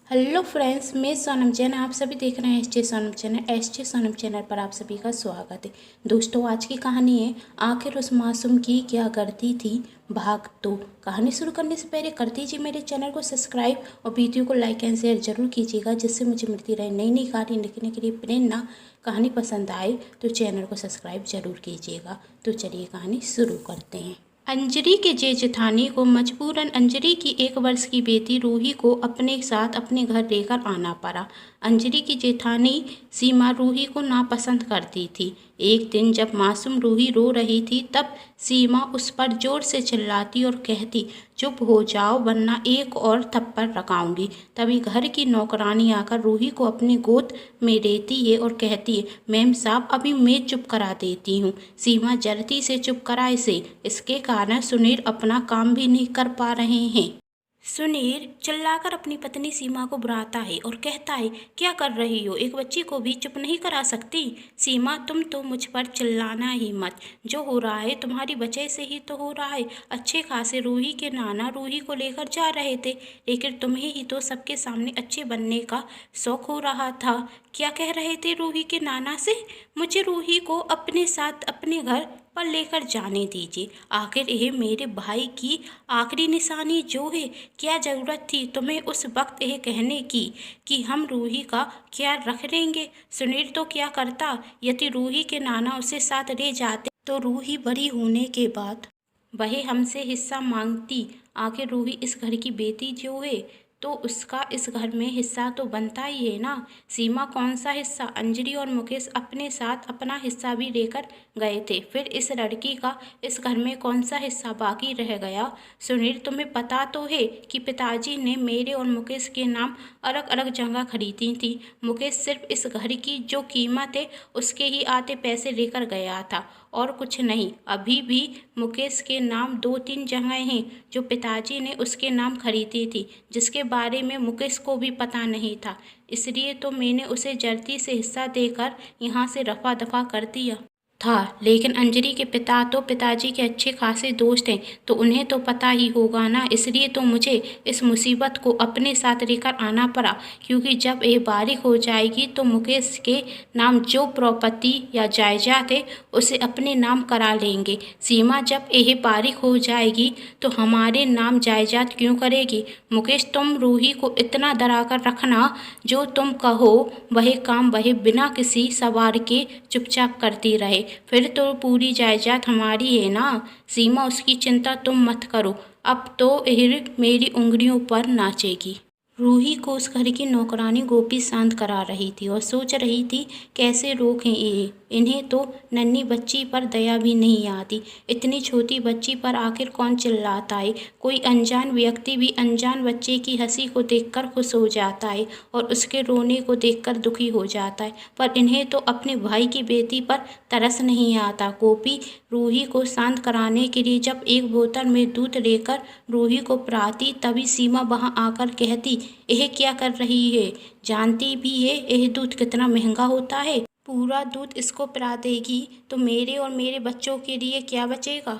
Hello friends, मैं सोनम जैन। आप सभी देख रहे हैं एस जे सोनम चैनल। एस जे सोनम चैनल पर आप सभी का स्वागत है। दोस्तों, आज की कहानी है आखिर उस मासूम की क्या गलती थी, भाग 2। कहानी शुरू करने से पहले कर दीजिए मेरे चैनल को सब्सक्राइब और वीडियो को लाइक एंड शेयर जरूर कीजिएगा, जिससे मुझे मिलती रहे नई नई कहानी लिखने के लिए प्रेरणा। कहानी पसंद आए तो चैनल को सब्सक्राइब जरूर कीजिएगा। तो चलिए कहानी शुरू करते हैं। अंजलि के जेठानी को मजबूरन अंजलि की 1 वर्ष की बेटी रूही को अपने साथ अपने घर लेकर आना पड़ा। अंजलि की जेठानी सीमा रूही को नापसंद करती थी। एक दिन जब मासूम रूही रो रही थी, तब सीमा उस पर जोर से चिल्लाती और कहती, चुप हो जाओ वरना एक और थप्पड़ लगाऊंगी। तभी घर की नौकरानी आकर रूही को अपनी गोद में लेती है और कहती है, मैम साहब, अभी मैं चुप करा देती हूँ। सीमा जल्दी से चुप करा इसे, इसके कारण सुनील अपना काम भी नहीं कर पा रहे हैं। सुनील चिल्लाकर अपनी पत्नी सीमा को बुलाता है और कहता है, क्या कर रही हो? एक बच्ची को भी चुप नहीं करा सकती? सीमा, तुम तो मुझ पर चिल्लाना ही मत। जो हो रहा है तुम्हारी वजह से ही तो हो रहा है। अच्छे खासे रूही के नाना रूही को लेकर जा रहे थे, लेकिन तुम्हें ही तो सबके सामने अच्छे बनने का शौक हो रहा था। क्या कह रहे थे रूही के नाना से? मुझे रूही को अपने साथ अपने घर पर लेकर जाने दीजिए। आखिर यह मेरे भाई की आखिरी निशानी जो है। क्या ज़रूरत थी तुम्हें उस वक्त यह कहने की कि हम रूही का ख्याल रख लेंगे? सुनील तो क्या करता, यदि रूही के नाना उसे साथ ले जाते तो रूही बड़ी होने के बाद वह हमसे हिस्सा मांगती। आखिर रूही इस घर की बेटी जो है, तो उसका इस घर में हिस्सा तो बनता ही है ना। सीमा, कौन सा हिस्सा? अंजलि और मुकेश अपने साथ अपना हिस्सा भी लेकर गए थे, फिर इस लड़की का इस घर में कौन सा हिस्सा बाकी रह गया? सुनील, तुम्हें पता तो है कि पिताजी ने मेरे और मुकेश के नाम अलग अलग जगह खरीदी थी। मुकेश सिर्फ इस घर की जो कीमत है उसके ही आधे पैसे लेकर गया था और कुछ नहीं। अभी भी मुकेश के नाम 2-3 जगह हैं जो पिताजी ने उसके नाम खरीदी थी, जिसके बारे में मुकेश को भी पता नहीं था। इसलिए तो मैंने उसे जल्दी से हिस्सा देकर यहाँ से रफा दफा कर दिया था। लेकिन अंजलि के पिता तो पिताजी के अच्छे खासे दोस्त हैं, तो उन्हें तो पता ही होगा ना। इसलिए तो मुझे इस मुसीबत को अपने साथ लेकर आना पड़ा, क्योंकि जब ये बारिश हो जाएगी तो मुकेश के नाम जो प्रॉपर्टी या जायदाद है उसे अपने नाम करा लेंगे। सीमा, जब यह बारिश हो जाएगी तो हमारे नाम जायदाद क्यों करेगी? मुकेश, तुम रूही को इतना डरा कर रखना, जो तुम कहो वह काम वह बिना किसी सवाल के चुपचाप करती रहे, फिर तो पूरी जायदाद हमारी है ना। सीमा, उसकी चिंता तुम मत करो, अब तो यह मेरी उंगलियों पर नाचेगी। रूही को उस घर की नौकरानी गोपी शांत करा रही थी और सोच रही थी कैसे रोकें ये। इन्हें तो नन्ही बच्ची पर दया भी नहीं आती। इतनी छोटी बच्ची पर आखिर कौन चिल्लाता है? कोई अनजान व्यक्ति भी अनजान बच्चे की हंसी को देखकर खुश हो जाता है और उसके रोने को देखकर दुखी हो जाता है, पर इन्हें तो अपने भाई की बेटी पर तरस नहीं आता। गोपी रूही को शांत कराने के लिए जब एक बोतल में दूध लेकर रूही को पिलाती, तभी सीमा वहां आकर कहती, यह क्या कर रही है? जानती भी है यह दूध कितना महंगा होता है? पूरा दूध इसको पिला देगी तो मेरे और मेरे बच्चों के लिए क्या बचेगा?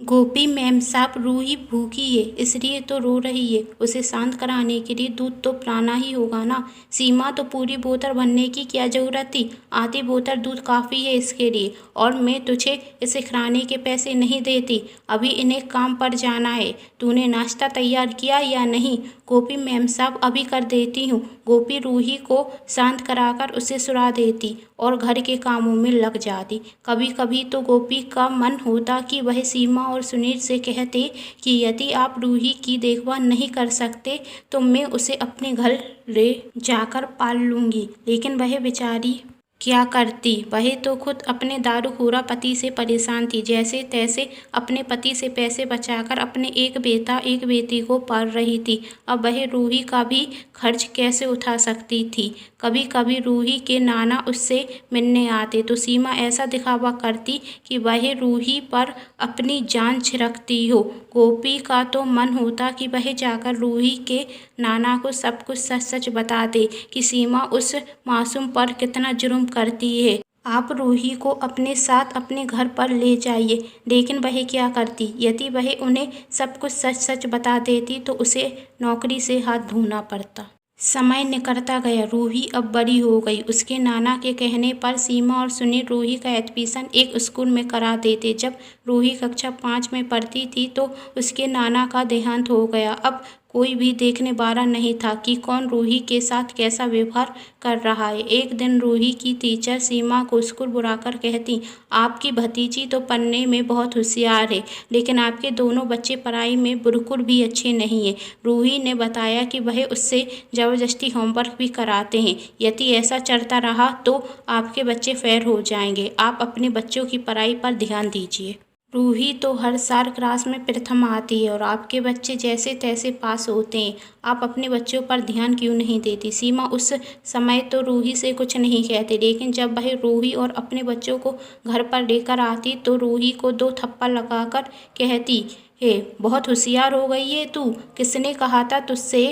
गोपी, मैम साहब, रूही भूखी है इसलिए तो रो रही है। उसे शांत कराने के लिए दूध तो पिलाना ही होगा ना। सीमा, तो पूरी बोतल भरने की क्या ज़रूरत थी? आधी बोतल दूध काफ़ी है इसके लिए, और मैं तुझे इसे खिलाने के पैसे नहीं देती। अभी इन्हें काम पर जाना है। तूने नाश्ता तैयार किया या नहीं? गोपी, मैम साहब, अभी कर देती हूँ। गोपी रूही को शांत कराकर उसे सुला देती और घर के कामों में लग जाती। कभी कभी तो गोपी का मन होता कि वह सीमा और सुनील से कहते कि यदि आप रूही की देखभाल नहीं कर सकते तो मैं उसे अपने घर ले जाकर पाल लूँगी, लेकिन वह बेचारी क्या करती? वह तो खुद अपने दारूखोरा पति से परेशान थी। जैसे तैसे अपने पति से पैसे बचाकर अपने एक बेटा एक बेटी को पाल रही थी। अब वह रूही का भी खर्च कैसे उठा सकती थी? कभी कभी रूही के नाना उससे मिलने आते तो सीमा ऐसा दिखावा करती कि वह रूही पर अपनी जान छिड़कती हो। गोपी का तो मन होता कि वह जाकर रूही के नाना को सब कुछ सच सच बता दे कि सीमा उस मासूम पर कितना जुर्म करती है। आप रूही को अपने साथ अपने घर पर ले जाइए। लेकिन वह क्या करती? यदि वह उन्हें सब कुछ सच सच बता देती तो उसे नौकरी से हाथ धोना पड़ता। समय निकलता गया। रूही अब बड़ी हो गई। उसके नाना के कहने पर सीमा और सुनील रूही का एडमिशन एक स्कूल में करा देते। जब रूही कक्षा 5 में पढ़ती थी तो उसके नाना का देहांत हो गया। अब कोई भी देखने वाला नहीं था कि कौन रूही के साथ कैसा व्यवहार कर रहा है। एक दिन रूही की टीचर सीमा को स्कूल बुलाकर कहती, आपकी भतीजी तो पढ़ने में बहुत होशियार है, लेकिन आपके दोनों बच्चे पढ़ाई में बिल्कुल भी अच्छे नहीं हैं। रूही ने बताया कि वह उससे ज़बरदस्ती होमवर्क भी कराते हैं। यदि ऐसा चलता रहा तो आपके बच्चे फेल हो जाएंगे। आप अपने बच्चों की पढ़ाई पर ध्यान दीजिए। रूही तो हर साल क्लास में प्रथम आती है और आपके बच्चे जैसे तैसे पास होते हैं। आप अपने बच्चों पर ध्यान क्यों नहीं देती? सीमा उस समय तो रूही से कुछ नहीं कहती, लेकिन जब वह रूही और अपने बच्चों को घर पर लेकर आती तो रूही को 2 थप्पड़ लगाकर कहती है, बहुत होशियार हो गई है तू। किसने कहा था तुझसे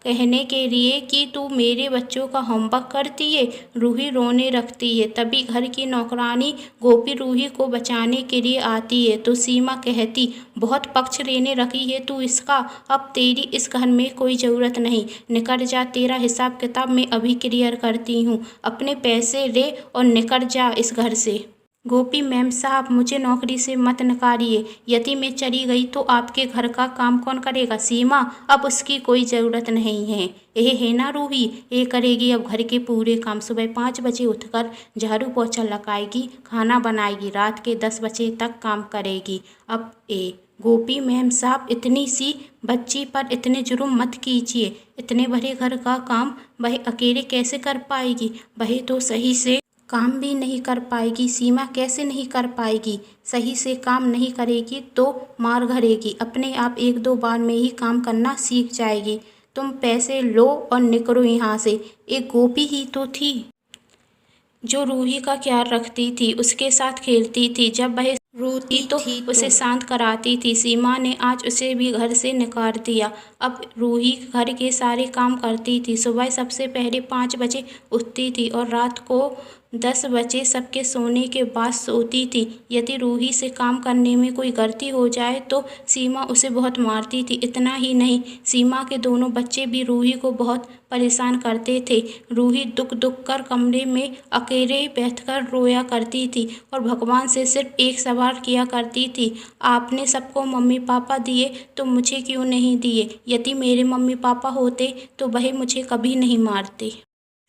कहने के लिए कि तू मेरे बच्चों का होमवर्क करती है? रूही रोने लगती है। तभी घर की नौकरानी गोपी रूही को बचाने के लिए आती है तो सीमा कहती, बहुत पक्ष लेने रखी है तू इसका। अब तेरी इस घर में कोई ज़रूरत नहीं। निकल जा, तेरा हिसाब किताब मैं अभी क्लियर करती हूँ। अपने पैसे ले और निकल जा इस घर से। गोपी मैम साहब, मुझे नौकरी से मत निकालिए। यदि मैं चली गई तो आपके घर का काम कौन करेगा? सीमा, अब उसकी कोई ज़रूरत नहीं है। यह है ना रूही, ये करेगी अब घर के पूरे काम। सुबह 5 बजे उठकर झाड़ू पोछा लगाएगी, खाना बनाएगी, रात के 10 बजे तक काम करेगी। अब ए गोपी मैम साहब, इतनी सी बच्ची पर इतने जुर्म मत कीजिए। इतने बड़े घर का काम वह अकेले कैसे कर पाएगी? वह तो सही से काम भी नहीं कर पाएगी। सीमा, कैसे नहीं कर पाएगी? सही से काम नहीं करेगी तो मार घरेगी। अपने आप 1-2 बार में ही काम करना सीख जाएगी। तुम पैसे लो और निकलो यहाँ से। एक गोपी ही तो थी जो रूही का ख्याल रखती थी, उसके साथ खेलती थी। जब वह रोती तो उसे शांत कराती थी। सीमा ने आज उसे भी घर से निकाल दिया। अब रूही घर के सारे काम करती थी। सुबह सबसे पहले 5 बजे उठती थी और रात को 10 बजे सबके सोने के बाद सोती थी। यदि रूही से काम करने में कोई गलती हो जाए तो सीमा उसे बहुत मारती थी। इतना ही नहीं, सीमा के दोनों बच्चे भी रूही को बहुत परेशान करते थे। रूही दुख दुख कर कमरे में अकेले बैठकर रोया करती थी और भगवान से सिर्फ एक सवाल किया करती थी, आपने सबको मम्मी पापा दिए तो मुझे क्यों नहीं दिए? यदि मेरे मम्मी पापा होते तो वह मुझे कभी नहीं मारते।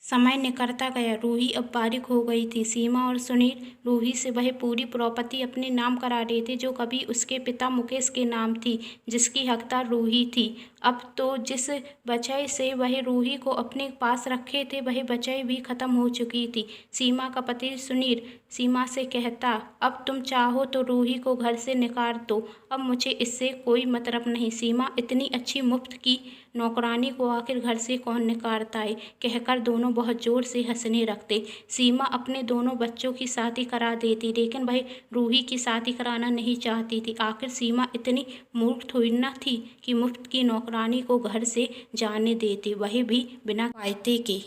समय निकलता गया। रूही अब बालिग हो गई थी। सीमा और सुनील रूही से वह पूरी प्रॉपर्टी अपने नाम करा रहे थे जो कभी उसके पिता मुकेश के नाम थी, जिसकी हकदार रूही थी। अब तो जिस वजह से वह रूही को अपने पास रखे थे वह वजह भी खत्म हो चुकी थी। सीमा का पति सुनील सीमा से कहता, अब तुम चाहो तो रूही को घर से निकाल दो, अब मुझे इससे कोई मतलब नहीं। सीमा, इतनी अच्छी मुफ्त की नौकरानी को आखिर घर से कौन निकालता है? कहकर दोनों बहुत जोर से हंसने लगते। सीमा अपने दोनों बच्चों की शादी करा देती, लेकिन वह रूही की शादी कराना नहीं चाहती थी। आखिर सीमा इतनी मूर्ख थोड़ी न थी कि मुफ्त की नौकरानी को घर से जाने देती, वह भी बिना वायदे के।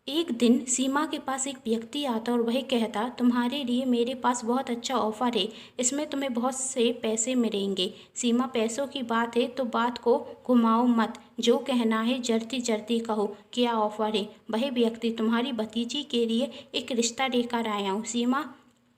एक दिन सीमा के पास एक व्यक्ति आता और वह कहता, तुम्हारे लिए मेरे पास बहुत अच्छा ऑफर है, इसमें तुम्हें बहुत से पैसे मिलेंगे। सीमा, पैसों की बात है तो बात को घुमाओ मत, जो कहना है जल्दी जल्दी कहो, क्या ऑफर है? वह व्यक्ति, तुम्हारी भतीजी के लिए एक रिश्ता लेकर आया हूँ। सीमा,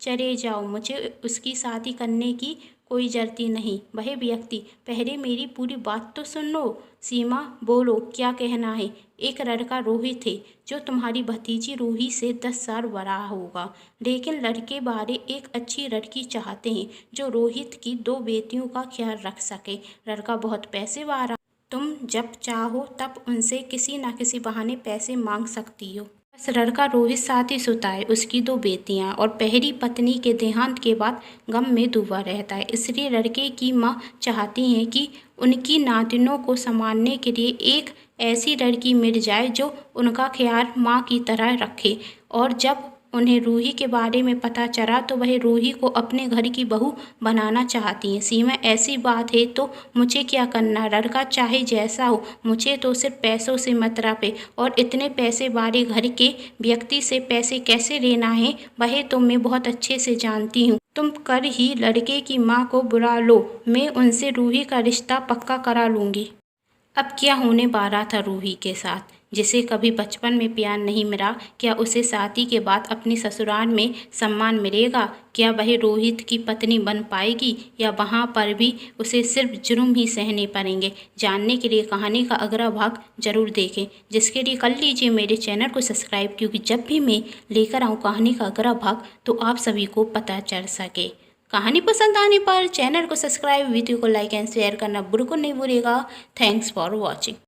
चले जाओ, मुझे उसकी शादी करने की कोई जरूरत नहीं। वह व्यक्ति, पहले मेरी पूरी बात तो सुन लो। सीमा, बोलो, क्या कहना है? एक लड़का रोहित है जो तुम्हारी भतीजी रूही से 10 साल बड़ा होगा, लेकिन लड़के वाले एक अच्छी लड़की चाहते हैं जो रोहित की 2 बेटियों का ख्याल रख सके। लड़का बहुत पैसे वाला, तुम जब चाहो तब उनसे किसी न किसी बहाने पैसे मांग सकती हो। बस लड़का रोहित शादीशुदा है, उसकी 2 बेटियां और पहली पत्नी के देहांत के बाद गम में डूबा रहता है। इसलिए लड़के की माँ चाहती हैं कि उनकी नातिनों को संभालने के लिए एक ऐसी लड़की मिल जाए जो उनका ख्याल माँ की तरह रखे। और जब उन्हें रूही के बारे में पता चला तो वह रूही को अपने घर की बहू बनाना चाहती हैं। सीमा, ऐसी बात है तो मुझे क्या करना? लड़का चाहे जैसा हो, मुझे तो सिर्फ पैसों से मतलब है, और इतने पैसे वाले घर के व्यक्ति से पैसे कैसे लेना है वह तो मैं बहुत अच्छे से जानती हूँ। तुम कल ही लड़के की माँ को बुला लो, मैं उनसे रूही का रिश्ता पक्का करा लूँगी। अब क्या होने वाला था रूही के साथ? जिसे कभी बचपन में प्यार नहीं मिला, क्या उसे शादी के बाद अपनी ससुराल में सम्मान मिलेगा? क्या वह रोहित की पत्नी बन पाएगी या वहाँ पर भी उसे सिर्फ जुर्म ही सहने पड़ेंगे? जानने के लिए कहानी का अगला भाग जरूर देखें, जिसके लिए कर लीजिए मेरे चैनल को सब्सक्राइब, क्योंकि जब भी मैं लेकर आऊँ कहानी का अगला भाग तो आप सभी को पता चल सके। कहानी पसंद आने पर चैनल को सब्सक्राइब, वीडियो को लाइक एंड शेयर करना बिल्कुल नहीं भूलिएगा। Thanks for watching.